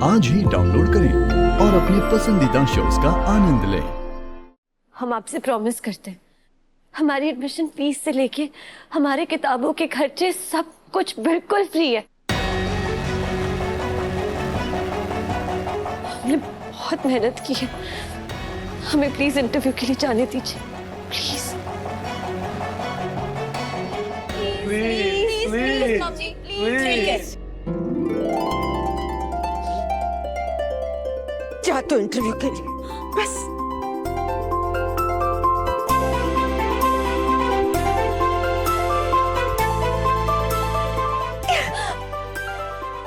आज ही डाउनलोड करें और अपने पसंदीदा शोज का आनंद लें। हम आपसे प्रॉमिस करते हैं, हमारी एडमिशन फीस से लेके हमारे किताबों के खर्चे सब कुछ बिल्कुल फ्री है। हमने बहुत मेहनत की है, हमें प्लीज इंटरव्यू के लिए जाने दीजिए, प्लीज। जा तो इंटरव्यू के लिए, बस।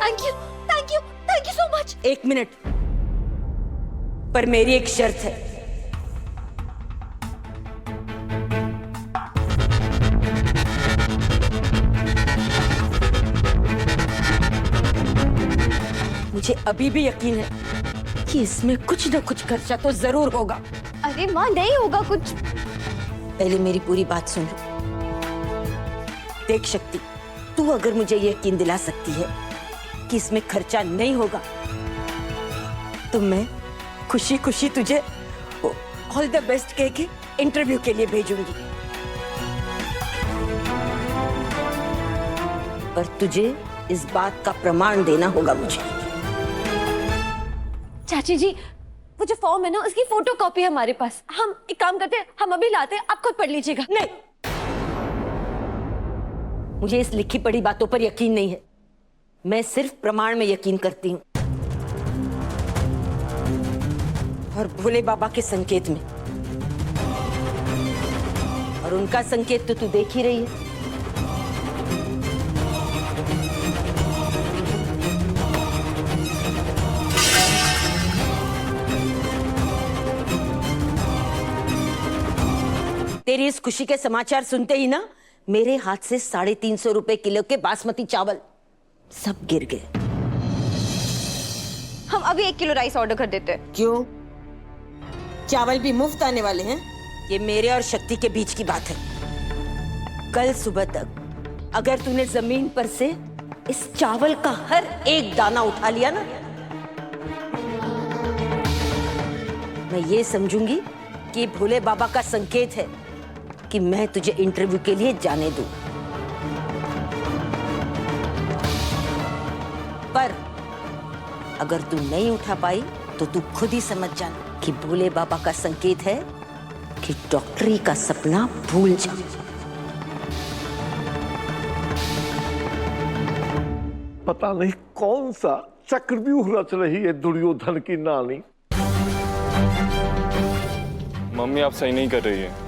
Thank you so much. 1 minute, पर मेरी एक शर्त है। मुझे अभी भी यकीन है कि इसमें कुछ न कुछ खर्चा तो जरूर होगा। अरे माँ, नहीं होगा कुछ। पहले मेरी पूरी बात सुन लो। देख शक्ति, तू अगर मुझे यकीन दिला सकती है कि इसमें खर्चा नहीं होगा तो मैं खुशी खुशी तुझे ऑल द बेस्ट कह के इंटरव्यू के लिए भेजूंगी। पर तुझे इस बात का प्रमाण देना होगा मुझे। चाची जी, वो जो फॉर्म है ना, उसकी फोटो कॉपी है हमारे पास। हम एक काम करते हैं, हम अभी लाते हैं, आप खुद पढ़ लीजिएगा। नहीं, मुझे इस लिखी पढ़ी बातों पर यकीन नहीं है। मैं सिर्फ प्रमाण में यकीन करती हूँ, और भोले बाबा के संकेत में। और उनका संकेत तो तू देख ही रही है। तेरी इस खुशी के समाचार सुनते ही ना मेरे हाथ से 350 रुपए किलो के बासमती चावल सब गिर गए। हम अभी 1 किलो राइस ऑर्डर कर देते हैं। क्यों? चावल भी मुफ्त आने वाले हैं? ये मेरे और शक्ति के बीच की बात है। कल सुबह तक अगर तूने जमीन पर से इस चावल का हर एक दाना उठा लिया ना, मैं ये समझूंगी कि भोले बाबा का संकेत है कि मैं तुझे इंटरव्यू के लिए जाने दूं। पर अगर तू नहीं उठा पाई तो तू खुद ही समझ जाना कि भोले बाबा का संकेत है कि डॉक्टरी का सपना भूल जा। पता नहीं कौन सा चक्रव्यूह रच रही है दुर्योधन की नानी। मम्मी, आप सही नहीं कर रही है।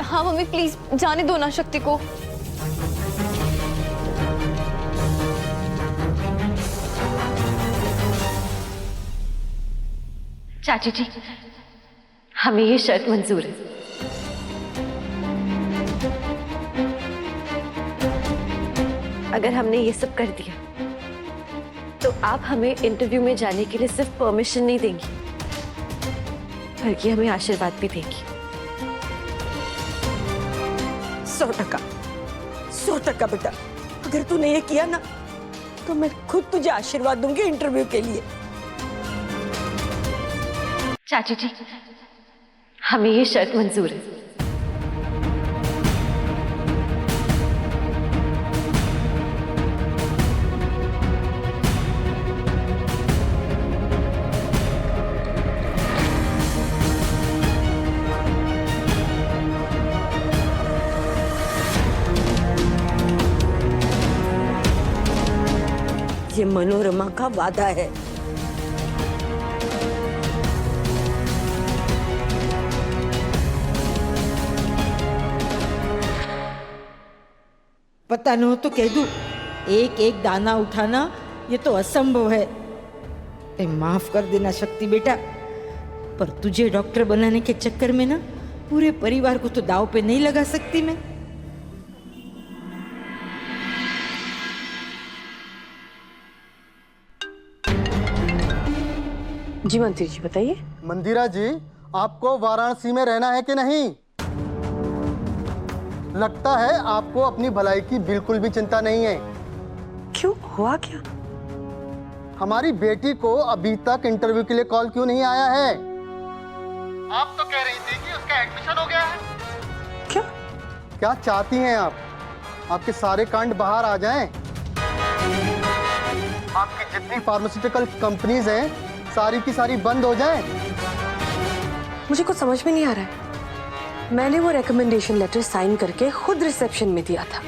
हाँ मम्मी, प्लीज जाने दो ना शक्ति को। चाची जी, हमें ये शर्त मंजूर है। अगर हमने ये सब कर दिया तो आप हमें इंटरव्यू में जाने के लिए सिर्फ परमिशन नहीं देंगी, बल्कि हमें आशीर्वाद भी देंगी। 100% बेटा। अगर तूने ये किया ना तो मैं खुद तुझे आशीर्वाद दूंगी इंटरव्यू के लिए। चाची जी, हमें ये शर्त मंजूर है। ये मनोरमा का वादा है। पता न हो तो कह दूं, एक एक दाना उठाना ये तो असंभव है। माफ कर देना शक्ति बेटा, पर तुझे डॉक्टर बनाने के चक्कर में ना पूरे परिवार को तो दाव पे नहीं लगा सकती मैं। जी मंत्री जी बताइए। मंदिरा जी, आपको वाराणसी में रहना है कि नहीं? लगता है आपको अपनी भलाई की बिल्कुल भी चिंता नहीं है। क्यों, हुआ क्या? हमारी बेटी को अभी तक इंटरव्यू के लिए कॉल क्यों नहीं आया है? आप तो कह रही थी कि उसका एडमिशन हो गया है। क्या चाहती हैं आप? आपके सारे कांड बाहर आ जाएं? आपकी जितनी फार्मास्यूटिकल कंपनीज हैं सारी की सारी बंद हो जाएं? मुझे कुछ समझ में नहीं आ रहा है। मैंने वो रिकमेंडेशन लेटर साइन करके खुद रिसेप्शन में दिया था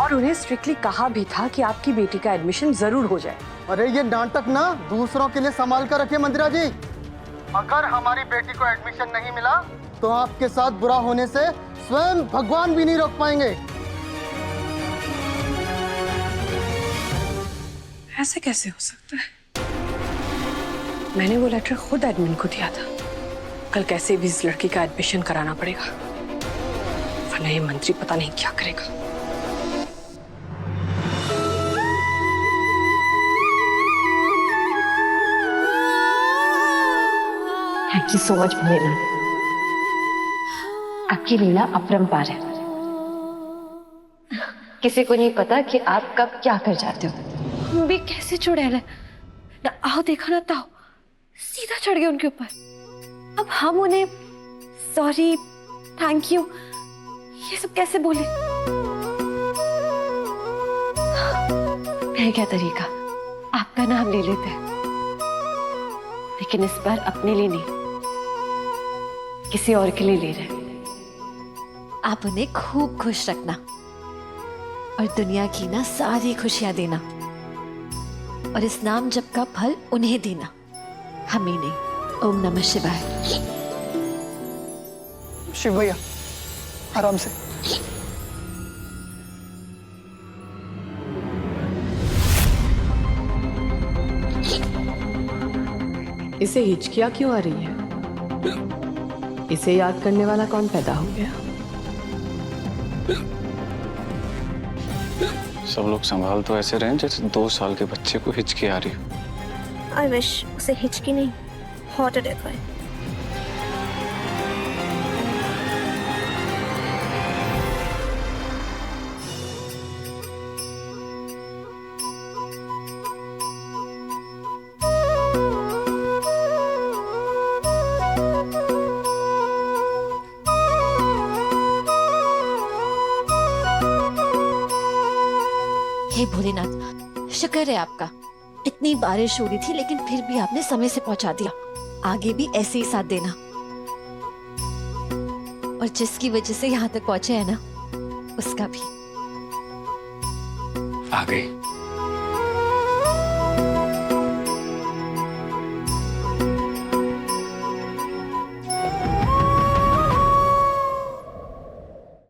और उन्हें स्ट्रिक्टली कहा भी था कि आपकी बेटी का एडमिशन जरूर हो जाए। अरे ये नाटक ना दूसरों के लिए संभाल कर रखिए मंदिरा जी। अगर हमारी बेटी को एडमिशन नहीं मिला तो आपके साथ बुरा होने से स्वयं भगवान भी नहीं रोक पाएंगे। ऐसे कैसे हो सकता है? मैंने वो लेटर खुद एडमिन को दिया था। कल कैसे भी इस लड़की का एडमिशन कराना पड़ेगा, वरना ये मंत्री पता नहीं क्या करेगा। Thank you so much Bholenath, आपकी लीला अपरंपार है। किसी को नहीं पता कि आप कब क्या कर जाते हो। हम भी कैसे चुड़ैल है ना, आओ देखो ना ताओ सीधा चढ़ गए उनके ऊपर। अब हम उन्हें सॉरी थैंक यू ये सब कैसे बोले? है क्या तरीका, आपका नाम ले लेते हैं, लेकिन इस बार अपने लिए नहीं किसी और के लिए ले रहे हैं। आप उन्हें खूब खुश रखना और दुनिया की ना सारी खुशियां देना, और इस नाम जप का फल उन्हें देना, हमें नहीं। ओम नमः शिवाय। शिव भैया आराम से। इसे हिचकियां क्यों आ रही है? इसे याद करने वाला कौन पैदा हो गया? सब लोग संभाल तो ऐसे रहे जैसे 2 साल के बच्चे को हिचकी आ रही हो। आई विश उसे हिचकी नहीं हार्ट अटैक है। हे भोलेनाथ, शुक्र है आपका। इतनी बारिश हो रही थी लेकिन फिर भी आपने समय से पहुंचा दिया। आगे भी ऐसे ही साथ देना, और जिसकी वजह से यहाँ तक पहुंचे हैं ना, उसका भी। आ गई।